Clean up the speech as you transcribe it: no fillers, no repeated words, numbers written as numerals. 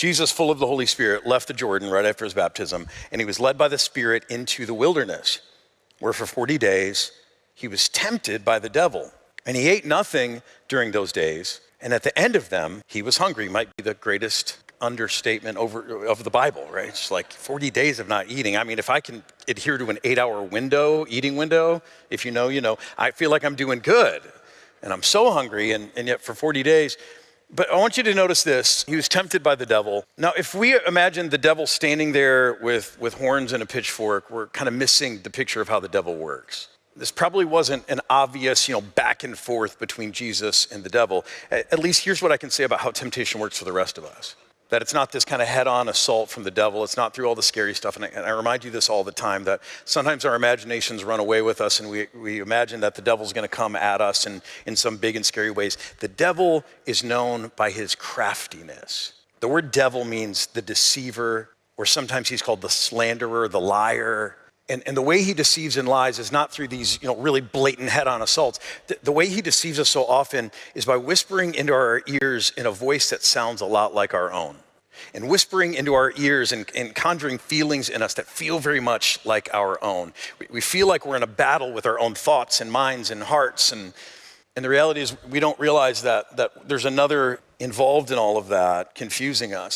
Jesus, full of the Holy Spirit, left the Jordan right after his baptism, and he was led by the Spirit into the wilderness, where for 40 days he was tempted by the devil. And he ate nothing during those days, and at the end of them, he was hungry. Might be the greatest understatement of the Bible, right? It's like 40 days of not eating. I mean, if I can adhere to an 8-hour eating window, if you know, you know, I feel like I'm doing good. And I'm so hungry, and yet for 40 days. But I want you to notice this. He was tempted by the devil. Now, if we imagine the devil standing there with horns and a pitchfork, we're kind of missing the picture of how the devil works. This probably wasn't an obvious, back and forth between Jesus and the devil. At least here's what I can say about how temptation works for the rest of us. That it's not this kind of head-on assault from the devil. It's not through all the scary stuff. And I remind you this all the time, that sometimes our imaginations run away with us, and we imagine that the devil's going to come at us in some big and scary ways. The devil is known by his craftiness. The word devil means the deceiver, or sometimes he's called the slanderer, the liar. And the way he deceives and lies is not through these, really blatant head-on assaults. The way he deceives us so often is by whispering into our ears in a voice that sounds a lot like our own. And whispering into our ears and conjuring feelings in us that feel very much like our own. We feel like we're in a battle with our own thoughts and minds and hearts. And the reality is we don't realize that there's another involved in all of that, confusing us.